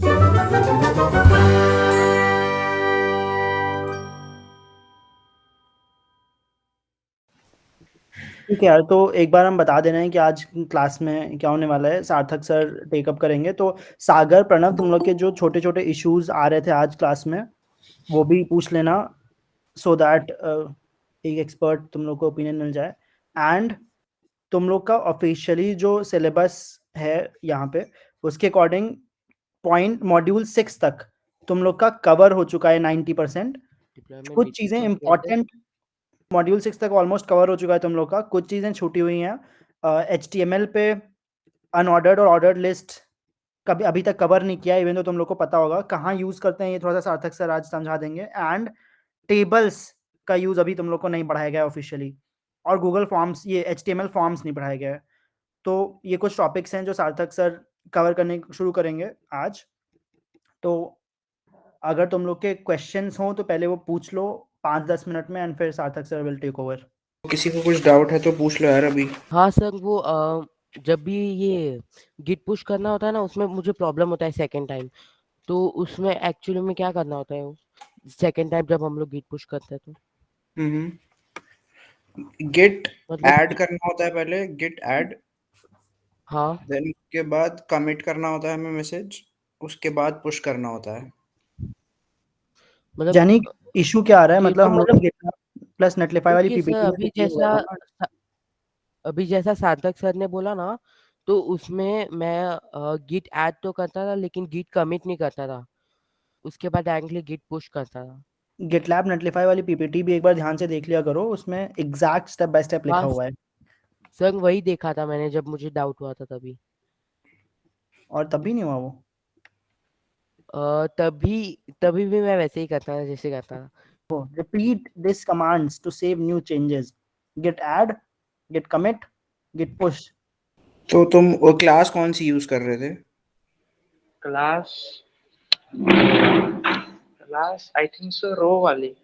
ठीक है यार, तो एक बार हम बता दे रहे हैं कि आज क्लास में क्या होने वाला है। सार्थक सर टेकअप करेंगे, तो सागर, प्रणव, तुम लोग के जो छोटे छोटे इश्यूज आ रहे थे आज क्लास में वो भी पूछ लेना, सो दैट एक एक्सपर्ट तुम लोग को ओपिनियन मिल जाए। एंड तुम लोग का ऑफिशियली जो सिलेबस है यहाँ पे, उसके अकॉर्डिंग पॉइंट मॉड्यूल 6 तक तुम लोग का कवर हो चुका है 90%। डिप्लॉयमेंट कुछ विथ चीज़ें सीक्वेंसेस। इंपॉर्टेंट मॉड्यूल 6 तक ऑलमोस्ट कवर हो चुका है तुम लोग का, कुछ चीज़ें छूटी हुई हैं। HTML पे अनऑर्डर्ड और ऑर्डर्ड लिस्ट कभी अभी तक कवर नहीं किया, इवन तो तुम लोग को पता होगा कहाँ यूज़ करते हैं, ये थोड़ा सा सार्थक सर आज समझा देंगे। एंड टेबल्स का यूज़ अभी तुम लोग को नहीं पढ़ाया गया है ऑफिशियली, और गूगल फॉर्म्स, ये HTML फॉर्म्स नहीं पढ़ाए गए हैं। तो ये कुछ टॉपिक्स हैं जो सार्थक सर कवर करने शुरू करेंगे आज। तो अगर तुम लोग के क्वेश्चंस हों तो पहले वो पूछ लो 5-10 मिनट में, एंड फिर सार्थक सर विल टेक ओवर। किसी को कुछ डाउट है तो पूछ लो यार अभी। हाँ सर, वो जब भी ये गिट पुश करना होता है ना, उसमें मुझे प्रॉब्लम होता है सेकेंड टाइम। तो उसमें एक्चुअली में क्या करना होता है, वो सेकेंड टाइम जब हम लोग गिट पुश करते हैं तो गिट मतलब ऐड करना होता है पहले, गिट ऐड। हाँ देन उसके बाद कमिट करना होता है हमें मैसेज, उसके बाद पुश करना होता है। मतलब यानी इशू क्या आ रहा है, ये मतलब तो हम लोग मतलब की GitHub प्लस नेटलिफाई वाली ओके सर, पीपीटी में तो ये हुआ था ना। अभी जैसा सार्थक सर ने बोला ना, तो उसमें मैं गिट ऐड तो करता था लेकिन गिट कमिट नहीं करता था। उसके बाद डायरेक्टली गिट पुश करता था। गिटलैब नेटलिफाई वाली पीपीटी भी एक बार ध्यान से देख लिया करो, उसमें एग्जैक्ट स्टेप बाय स्टेप लिखा हाँ हुआ है। सर, वही देखा था मैंने जब मुझे डाउट हुआ था तभी। और तब भी नहीं हुआ वो? तभी तभी भी मैं वैसे ही करता था जैसे करता था। Repeat this commands to save new changes: git add, git commit, git push। तो तुम क्लास कौन सी यूज कर रहे थे? Class class I think so row वाली।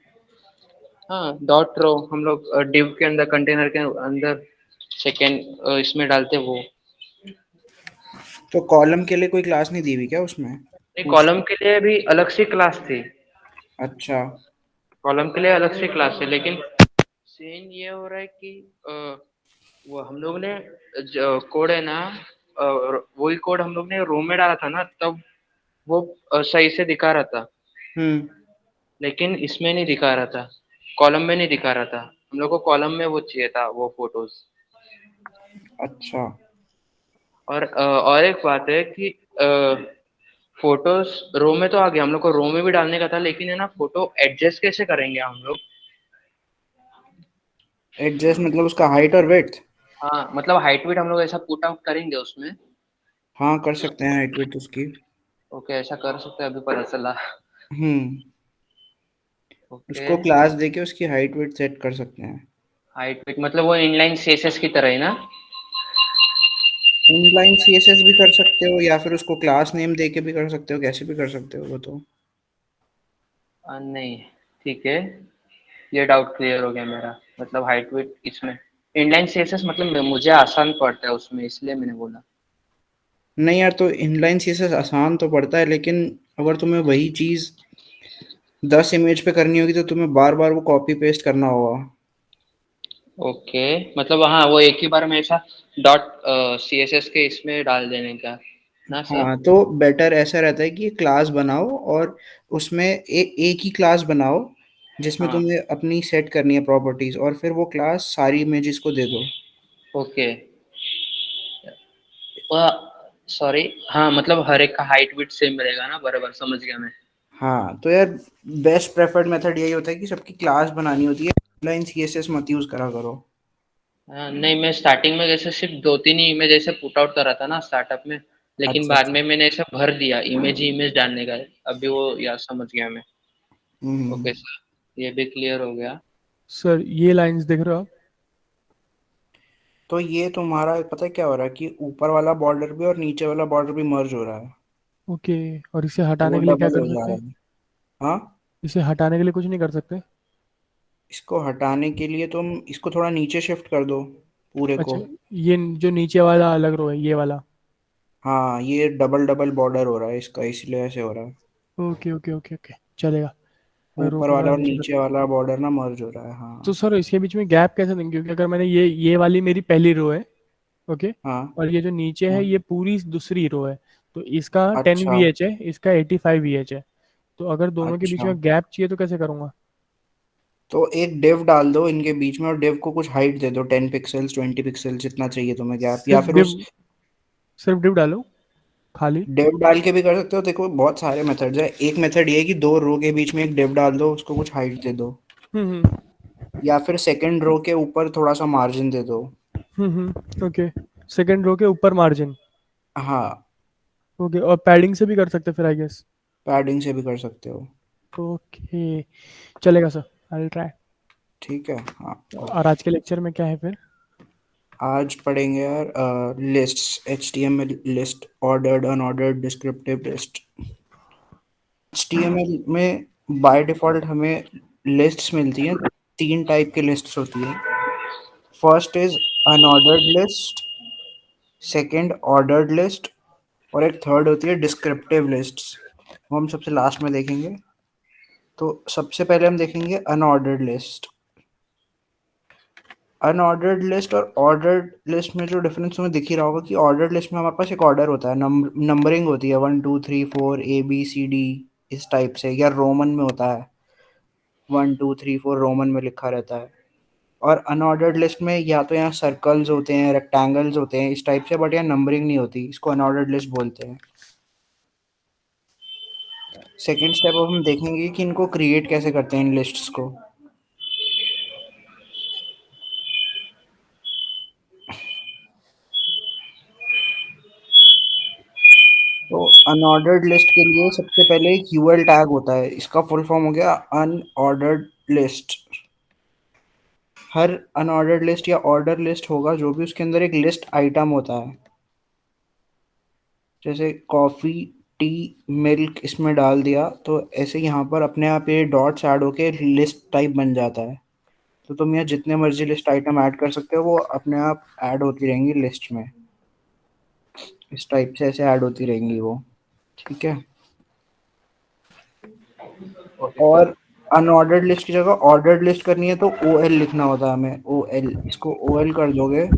हाँ, डॉट रो हम लोग डिव के अंदर, कंटेनर के अंदर सेकेंड इसमें डालते वो। तो कॉलम के लिए कोई क्लास नहीं दी हुई क्या उसमें? नहीं, पूछ। कॉलम के लिए भी अलग से क्लास थी। अच्छा। कॉलम के लिए अलग से क्लास है, लेकिन सीन ये हो रहा है कि वो हम लोग ने कोड है ना, वही कोड हम लोग ने रो में डाला था ना, तब वो सही से दिखा रहा था। हम्म। लेकिन इसमें नहीं दिखा रहा था, कॉलम में नहीं दिखा रहा था। हम लोग को कॉलम में वो चाहिए था, वो फोटोज। अच्छा। और एक बात है कि फोटोज रो में तो आ गया, हम लोग को रो में भी डालने का था, लेकिन है ना, फोटो एडजस्ट कैसे करेंगे हम लोग? एडजस्ट मतलब उसका हाइट और विड्थ? हाँ, मतलब हाइट वेट हम लोग ऐसा पुट आउट करेंगे उसमें। हाँ कर सकते हैं हाइट विड्थ उसकी। ओके, ऐसा कर सकते हैं, अभी पता चला। हम्म। ओके। उसको क्लास देके उसकी हाइट विड्थ सेट कर सकते हैं। हाइट वेट मतलब वो इनलाइन सीएसएस की तरह ही ना? इनलाइन सीएसएस भी कर सकते हो या फिर उसको क्लास नेम देके भी कर सकते हो, कैसे भी कर सकते हो वो तो। नहीं, ठीक है, ये डाउट क्लियर हो गया मेरा। मतलब हाइट वेट इसमें इनलाइन सीएसएस मतलब मुझे आसान पड़ता है उसमें, इसलिए मैंने बोला। नहीं यार, तो इनलाइन सीएसएस आसान तो पड़ता है, लेकिन अगर तुम्हें वही चीज़ 10 इमेज पे करनी होगी तो तुम्हें बार बार वो कॉपी पेस्ट करना होगा। ओके, मतलब हाँ, वो एक ही बार में ऐसा डॉट सीएसएस के इसमें डाल देने का ना सर? हाँ, तो बेटर ऐसा रहता है कि क्लास बनाओ और उसमें एक ही क्लास बनाओ जिसमें हाँ। तुम्हें अपनी सेट करनी है प्रॉपर्टीज, और फिर वो क्लास सारी इमेजेस को दे दो। ओके। सॉरी, हाँ, मतलब हर एक का हाइट विड्थ सेम रहेगा ना, बराबर समझ गया मैं। हाँ तो यार, बेस्ट प्रेफर्ड मेथड यही होता है कि सबकी क्लास बनानी होती है, लाइन सीएसएस मत यूज करा करो। हाँ, नहीं, मैं स्टार्टिंग में जैसे सिर्फ दो तीन ही इमेज ऐसे पुट आउट कर रहा था ना स्टार्टअप में, लेकिन अच्छा बाद अच्छा। में मैंने ऐसा भर दिया, इमेज ही इमेज डालने का। अभी वो यार समझ गया मैं। हम्म। ओके सर, ये भी क्लियर हो गया। सर ये लाइंस देख रहे हो आप? तो ये तुम्हारा पता है क्या हो रहा है कि ऊपर वाला बॉर्डर भी और नीचे वाला बॉर्डर भी मर्ज हो रहा है, ओके। और इसे तो वो हटाने के लिए क्या डबल कर हो जा सकते रहा हैं? है। हाँ। इसे हटाने के लिए कुछ नहीं कर सकते? इसको हटाने के लिए तुम इसको थोड़ा नीचे शिफ्ट कर दो, पूरे को। अच्छा, ये जो नीचे वाला अलग रो है, ये वाला? हाँ, ये डबल डबल बॉर्डर हो रहा है इसका, इसलिए ऐसे हो रहा है। ओके ओके ओके ओके, चलेगा। मैं रो ऊपर दूंगा वाला और नीचे कर नीचे दूंगा। वाला बॉर्डर ना मर्ज हो रहा है। तो हाँ। सर इसके बीच में गैप कैसे देंगे, क्योंकि अगर मैंने ये वाली मेरी पहली रो है, ओके, हाँ। और ये जो नीचे है हाँ। ये पूरी दूसरी रो है, तो इसका 10 अच्छा। VH है, इसका 85 VH है, तो अगर दोनों के बीच अच्छा, में गैप चाहिए तो कैसे करूंगा? तो एक डिव डाल दो इनके बीच में और डिव को कुछ हाइट दे दो, 10 पिक्सल्स 20 पिक्सल्स जितना चाहिए तुम्हें गैप, या सिर्फ फिर डिव, उस सिर्फ डिव डालो खाली? डिव डाल के भी कर सकते हो। देखो बहुत सारे मेथड्स है। एक मेथड ये है कि दो रो के बीच में एक डिव डाल दो, उसको कुछ हाइट दे दो, हम्म या फिर सेकंड रो के ऊपर थोड़ा सा मार्जिन दे दो। ओके, सेकंड रो के ऊपर मार्जिन। हाँ, ओके, और पैडिंग से भी कर सकते हैं फिर आई गेस? पैडिंग से भी कर सकते हो। ओके, चलेगा सर, आई विल ट्राई। ठीक है। हाँ। और आज के लेक्चर में क्या है फिर? आज पढ़ेंगे यार lists, HTML list, ordered, unordered, descriptive list. HTML में बाय डिफॉल्ट हमें लिस्ट्स मिलती हैं। तीन टाइप की लिस्ट्स होती है। First is unordered list, second ordered list, और एक थर्ड होती है डिस्क्रिप्टिव लिस्ट्स, वो हम सबसे लास्ट में देखेंगे। तो सबसे पहले हम देखेंगे अनऑर्डर्ड लिस्ट। अनऑर्डर्ड लिस्ट और ऑर्डर्ड लिस्ट में जो डिफरेंस तुम्हें दिख ही रहा होगा कि ऑर्डर्ड लिस्ट में हमारे पास एक ऑर्डर होता है, नंबरिंग होती है 1 2 3 4 ABCD इस टाइप से, या रोमन में होता है 1 2 3 4 रोमन में लिखा रहता है। और अनऑर्डर्ड लिस्ट में या तो यहाँ सर्कल्स होते हैं, रेक्टेंगल्स होते हैं इस टाइप से, बट यहाँ नंबरिंग नहीं होती, इसको अनऑर्डर्ड लिस्ट बोलते हैं। सेकेंड स्टेप अब हम देखेंगे कि इनको क्रिएट कैसे करते हैं इन लिस्ट्स को। तो अनऑर्डर्ड लिस्ट के लिए सबसे पहले एक यूएल टैग होता है, इसका फुल फॉर्म हो गया अनऑर्डर्ड लिस्ट। हर अनऑर्डर्ड लिस्ट या ऑर्डर लिस्ट होगा जो भी, उसके अंदर एक लिस्ट आइटम होता है। जैसे कॉफ़ी, टी, मिल्क इसमें डाल दिया तो ऐसे यहाँ पर अपने आप ये डॉट्स ऐड होके लिस्ट टाइप बन जाता है। तो तुम यहाँ जितने मर्जी लिस्ट आइटम ऐड कर सकते हो, वो अपने आप ऐड होती रहेंगी लिस्ट में, इस टाइप से ऐसे ऐड होती रहेंगी वो। ठीक है। और अनऑर्डर्ड लिस्ट की जगह ऑर्डर्ड लिस्ट करनी है तो OL लिखना होता है हमें, OL। इसको OL कर दोगे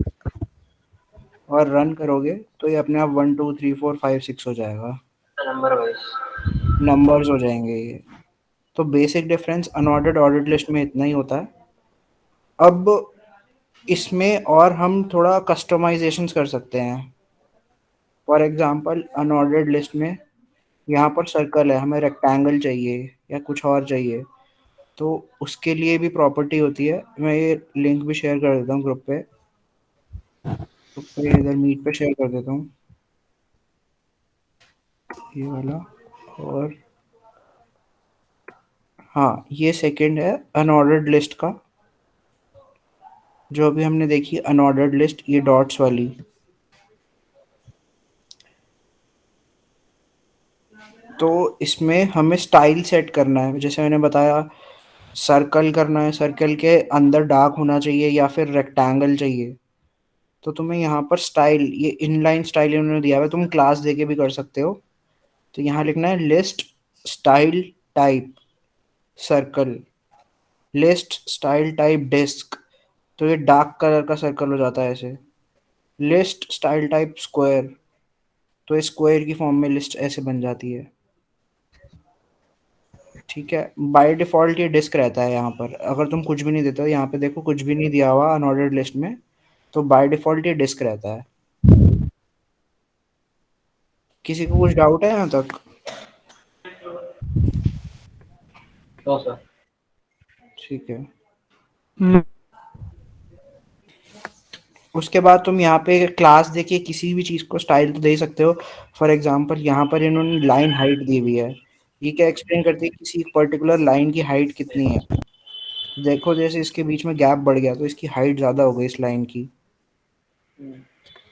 और रन करोगे तो ये अपने आप 1 2 3 4 5 6 हो जाएगा, नंबर वाइज। नंबर्स हो जाएंगे ये। तो basic difference unordered ordered list में इतना ही होता है। अब इसमें और हम थोड़ा कस्टमाइजेशंस कर सकते हैं। फॉर एग्जांपल अनऑर्डर्ड लिस्ट में यहाँ पर सर्कल है, हमें रेक्टेंगल चाहिए या कुछ और चाहिए, तो उसके लिए भी प्रॉपर्टी होती है। मैं ये लिंक भी शेयर कर देता हूँ ग्रुप पे इधर मीट पे शेयर कर देता हूँ ये वाला। और हाँ, ये सेकंड है अनऑर्डर्ड लिस्ट का, जो अभी हमने देखी अनऑर्डर्ड लिस्ट, ये डॉट्स वाली। तो इसमें हमें स्टाइल सेट करना है, जैसे मैंने बताया सर्कल करना है, सर्कल के अंदर डार्क होना चाहिए या फिर रेक्टेंगल चाहिए। तो तुम्हें यहाँ पर स्टाइल, ये इनलाइन स्टाइल इन्होंने दिया हुआ है, तुम क्लास देके भी कर सकते हो। तो यहाँ लिखना है list style type circle, list style type disc, तो ये डार्क कलर का सर्कल हो जाता है ऐसे। लिस्ट स्टाइल टाइप स्क्वायर, तो ये स्क्वायर की फॉर्म में लिस्ट ऐसे बन जाती है। ठीक है। बाय डिफॉल्ट ये डिस्क रहता है यहाँ पर, अगर तुम कुछ भी नहीं देते हो, यहाँ पे देखो कुछ भी नहीं दिया हुआ अनऑर्डर्ड लिस्ट में, तो बाय डिफॉल्ट ये डिस्क रहता है। किसी को कुछ डाउट है यहाँ तक? तो सर ठीक है। हम्म, उसके बाद तुम यहाँ पे क्लास देके किसी भी चीज़ को स्टाइल तो दे सकते हो। फॉर एग्जांपल यहाँ पर इन्होंने लाइन हाइट दी हुई है, ये क्या एक्सप्लेन करती है किसी पर्टिकुलर लाइन की हाइट कितनी है। देखो जैसे इसके बीच में गैप बढ़ गया तो इसकी हाइट ज़्यादा हो गई इस लाइन की।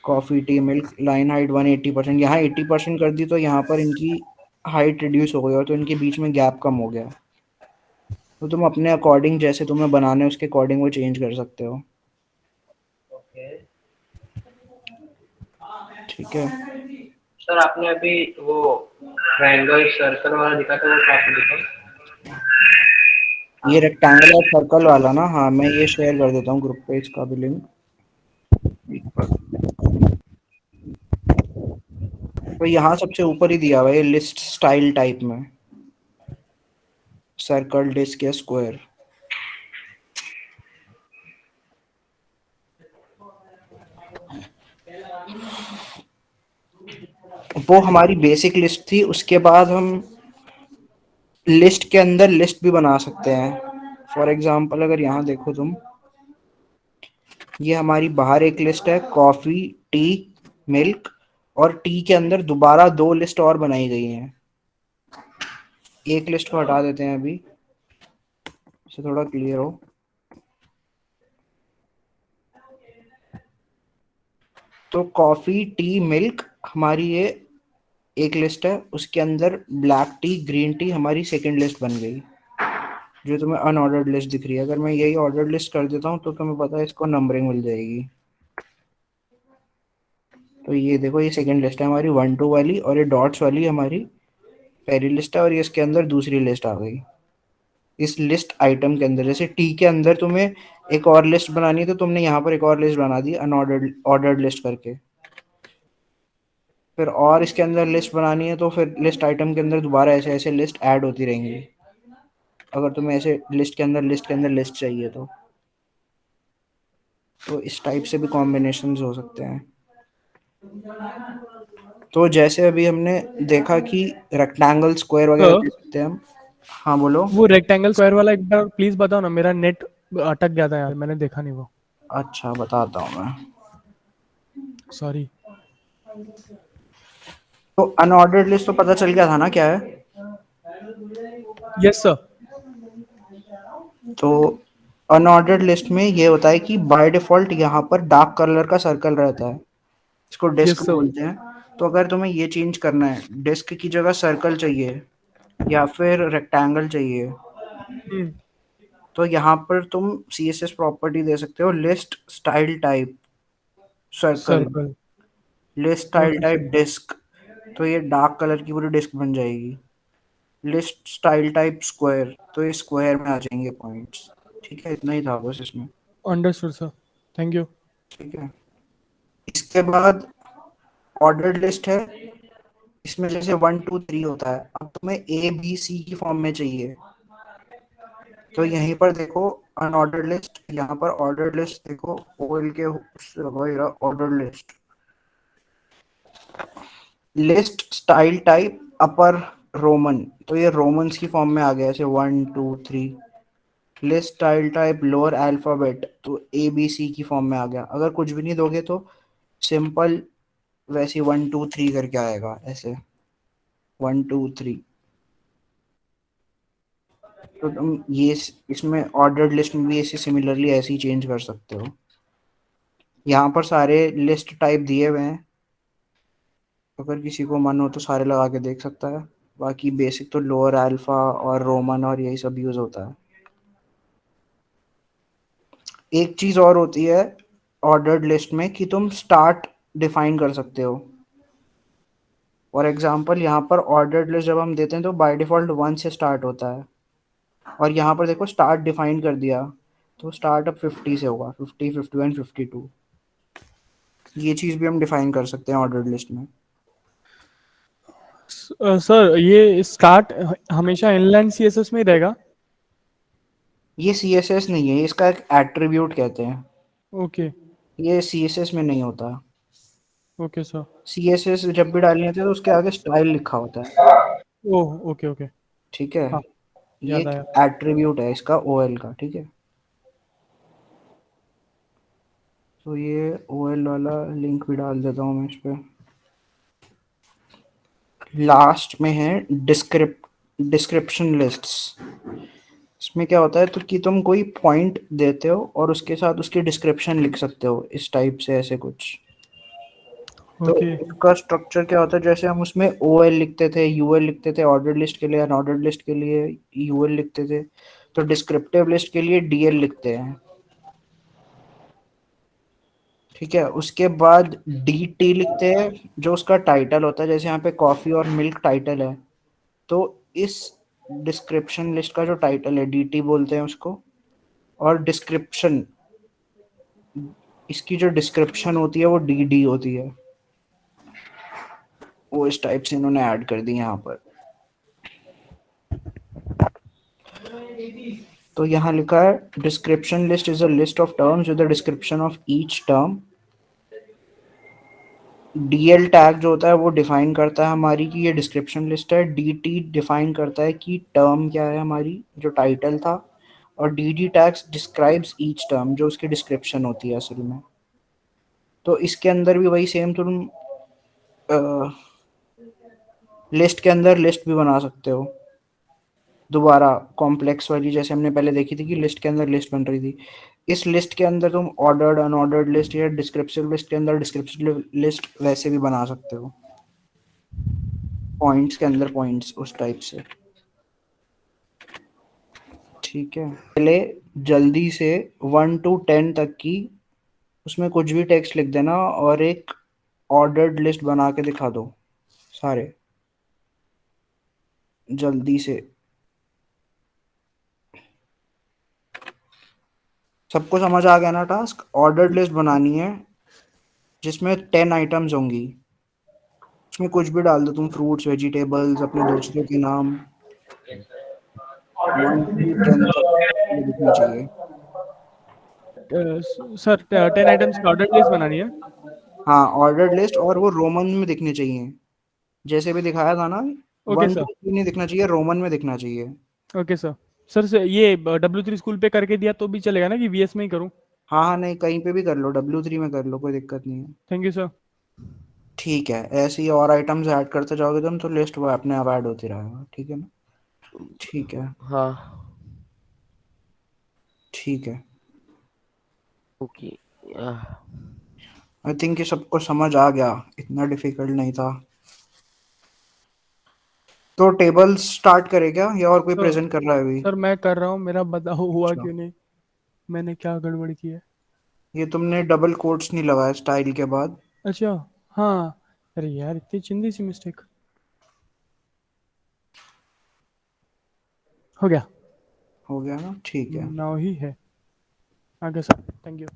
Coffee, T, milk, line height 180%, यहाँ 80% कर दी तो यहाँ पर इनकी हाइट रिड्यूस हो गई और तो इनके बीच में गैप कम हो गया। तो तुम अपने अकॉर्डिंग जैसे तुम्हें बनाने उसके अकॉर्डिंग वो चेंज कर सकते हो। ओके। ठीक है। सर आपने अभी वो ट्रायंगल सर्कल वाला दिखा था, वो कहाँ पे दिखा? ये रेक्टेंगल और सर्कल वाला ना, हाँ मैं ये शेयर कर देता हूँ ग्रुप पे इसका भी लिंक। तो यहाँ सबसे ऊपर ही दिया हुआ है लिस्ट स्टाइल टाइप में, सर्कल, डिस्क या स्क्वायर। वो हमारी बेसिक लिस्ट थी। उसके बाद हम लिस्ट के अंदर लिस्ट भी बना सकते हैं। फॉर एग्जांपल अगर यहाँ देखो तुम, ये हमारी बाहर एक लिस्ट है, कॉफी, टी, मिल्क, और टी के अंदर दोबारा 2 लिस्ट और बनाई गई हैं। एक लिस्ट को हटा देते हैं अभी, इसे थोड़ा क्लियर हो। तो कॉफी, टी, मिल्क हमारी ये एक लिस्ट है, उसके अंदर ब्लैक टी, ग्रीन टी हमारी सेकंड लिस्ट बन गई, जो तुम्हें अनऑर्डर्ड लिस्ट दिख रही है। अगर मैं यही ऑर्डर्ड लिस्ट कर देता हूँ तो तुम्हें पता है इसको नंबरिंग मिल जाएगी। तो ये देखो, ये सेकंड लिस्ट है हमारी 1 2 वाली, और ये डॉट्स वाली हमारी पहली लिस्ट है, और ये इसके अंदर दूसरी लिस्ट आ गई इस लिस्ट आइटम के अंदर। जैसे टी के अंदर तुम्हें एक और लिस्ट बनानी है तो तुमने यहाँ पर एक और लिस्ट बना दी अनऑर्डर्ड ऑर्डर्ड लिस्ट करके। फिर और इसके अंदर लिस्ट बनानी है तो फिर लिस्ट आइटम के अंदर दोबारा ऐसे ऐसे लिस्ट ऐड होती रहेंगी, अगर तुम्हें ऐसे लिस्ट के अंदर लिस्ट चाहिए तो इस टाइप से भी कॉम्बिनेशंस हो सकते हैं। तो जैसे अभी हमने देखा कि रेक्टेंगल, स्क्वायर वगैरह तो दे सकते हैं हम। हाँ बोलो। वो रेक्टेंगल स्क्वायर वाला एक बार प्लीज बताओ ना, मेरा नेट अटक गया था यार, मैंने देखा नहीं वो। अच्छा बताता हूँ मैं। सॉरी। तो अनऑर्डर्ड लिस्ट तो पता चल गया था ना क्या है। Yes sir. तो अनऑर्डर्ड लिस्ट में ये होता है कि बाय डिफॉल्ट यहाँ पर डार्क कलर का सर्कल रहता है, इसको डिस्क यस सर। बोलते हैं। तो अगर तुम्हें ये चेंज करना है, डिस्क की जगह सर्कल चाहिए या फिर रेक्टेंगल चाहिए, तो यहाँ पर तुम CSS प्रॉपर्टी दे सकते हो, list style type circle, circle. List style okay type sir. Disc. तो ये डार्क कलर की पूरी डिस्क बन जाएगी। लिस्ट स्टाइल टाइप स्क्वायर, तो ये स्क्वायर में आ जाएंगे पॉइंट्स। ठीक है, इतना ही था बस इसमें। Understood sir, thank you. ठीक है, इसके बाद ऑर्डर्ड लिस्ट है। इसमें जैसे 1 2 3 होता है, अब तुम्हें ABC की फॉर्म में चाहिए, तो यहीं पर देखो अनऑर्डर्ड लिस्ट, यहाँ पर ऑर्डर्ड लिस्ट देखो, ओएल के ordered list, list style type upper Roman, तो ये रोमन्स की फॉर्म में आ गया, ऐसे 1 2 3। List style type lower alphabet, तो ABC की फॉर्म में आ गया। अगर कुछ भी नहीं दोगे तो सिंपल वैसे 1 2 3 करके आएगा, ऐसे 1 2 3। तो तुम ये इसमें ऑर्डर्ड लिस्ट में भी ऐसे सिमिलरली ऐसे ही चेंज कर सकते हो। यहाँ पर सारे लिस्ट टाइप दिए हुए हैं, अगर किसी को मन हो तो सारे लगा के देख सकता है। बाकी बेसिक तो लोअर अल्फा और रोमन और यही सब यूज होता है। एक चीज और होती है ऑर्डर्ड लिस्ट में कि तुम स्टार्ट डिफाइन कर सकते हो। फॉर एग्जांपल यहाँ पर ऑर्डर्ड लिस्ट जब हम देते हैं तो बाय डिफॉल्ट 1 से स्टार्ट होता है, और यहाँ पर देखो स्टार्ट डिफाइन कर दिया तो स्टार्ट अब 50 से होगा, 50 51 52। ये चीज भी हम डिफाइन कर सकते हैं ऑर्डर्ड लिस्ट में। सर ये स्टार्ट हमेशा इनलाइन सीएसएस में ही रहेगा? ये CSS नहीं है, ये इसका एक एट्रीब्यूट कहते हैं, ओके। ये CSS में नहीं होता। Okay sir. CSS जब भी डालनी होती है तो उसके आगे स्टाइल लिखा होता है। Oh okay okay. ठीक है, हाँ, ये याद एक आया। एट्रीब्यूट है इसका OL का। ठीक है, तो ये OL वाला लिंक भी डाल देता हूँ मैं इस पे। लास्ट में है डिस्क्रिप्शन लिस्ट्स। इसमें क्या होता है तो कि तुम कोई पॉइंट देते हो और उसके साथ उसकी डिस्क्रिप्शन लिख सकते हो, इस टाइप से ऐसे कुछ। तो ओके। इसका स्ट्रक्चर क्या होता है, जैसे हम उसमें OL लिखते थे, UL लिखते थे ऑर्डर्ड लिस्ट के लिए, अनऑर्डर्ड लिस्ट के लिए UL लिखते थे, तो डिस्क्रिप्टिव लिस्ट के लिए DL लिखते हैं। ठीक है, उसके बाद dt लिखते हैं जो उसका टाइटल होता है, जैसे यहाँ पे कॉफी और मिल्क टाइटल है, तो इस डिस्क्रिप्शन लिस्ट का जो टाइटल है dt बोलते हैं उसको। और डिस्क्रिप्शन, इसकी जो डिस्क्रिप्शन होती है वो dd होती है। वो इस टाइप से इन्होंने ऐड कर दी यहाँ पर। तो यहाँ लिखा है description list is a list of terms with the description of each term. DL tag जो होता है वो डिफाइन करता है हमारी कि ये डिस्क्रिप्शन लिस्ट है। डीटी डिफाइन करता है कि टर्म क्या है हमारी, जो टाइटल था। और DD tags describes each term, जो उसकी डिस्क्रिप्शन होती है असल में। तो इसके अंदर भी वही सेम, तुम लिस्ट के अंदर लिस्ट भी बना सकते हो दोबारा कॉम्प्लेक्स वाली, जैसे हमने पहले देखी थी कि लिस्ट के अंदर लिस्ट बन रही थी। इस लिस्ट के अंदर तुम ऑर्डर्ड अनऑर्डर्ड लिस्ट या डिस्क्रिप्टिव लिस्ट के अंदर डिस्क्रिप्टिव लिस्ट वैसे भी बना सकते हो, पॉइंट्स के अंदर पॉइंट्स, उस टाइप से। ठीक है, पहले जल्दी से 1 to 10 तक की उसमें कुछ भी टेक्स्ट लिख देना और एक ऑर्डर्ड लिस्ट बना के दिखा दो सारे, जल्दी से। सबको समझ आ गया ना? टास्क ऑर्डर्ड लिस्ट बनानी है जिसमें 10 आइटम्स होंगी, उसमें कुछ भी डाल दो तुम, फ्रूट्स, वेजिटेबल्स, अपने दोस्तों के नाम। 1 to 10 तक ये दिखनी चाहिए। सर 10 आइटम्स की ऑर्डर लिस्ट बनानी है। हाँ, ऑर्डर्ड लिस्ट, और वो रोमन में दिखनी चाहिए, जैसे भी दिखाया था ना। Okay 1 sir. to 3 नहीं दिखना चाहिए, रोमन में दिखना चाहिए। Okay sir. सर ये W3 स्कूल पे करके दिया तो भी चलेगा ना कि VS में ही करूँ? हाँ हाँ, नहीं कहीं पे भी कर लो, W3 में कर लो, कोई दिक्कत नहीं है। Thank you sir. ठीक है, ऐसे ही और आइटम्स ऐड करते जाओगे तुम तो लिस्ट वो अपने आप ऐड होती रहेगा। ठीक है ना? ठीक है, हाँ ठीक है। ओके। आई थिंक ये सबको समझ आ गया, इतना डिफिकल्ट नहीं था। तो टेबल स्टार्ट करे क्या, या और कोई सर प्रेजेंट कर रहा है अभी? सर मैं कर रहा हूँ, मेरा बताओ हुआ अच्छा, क्यों नहीं? मैंने क्या गड़बड़ की है? ये तुमने डबल कोट्स नहीं लगाया स्टाइल के बाद। अच्छा। हाँ। अरे यार इतनी चिंदी सी मिस्टेक हो गया। हो गया ना? ठीक है। नाउ ही है। आगे सर, थैंक यू।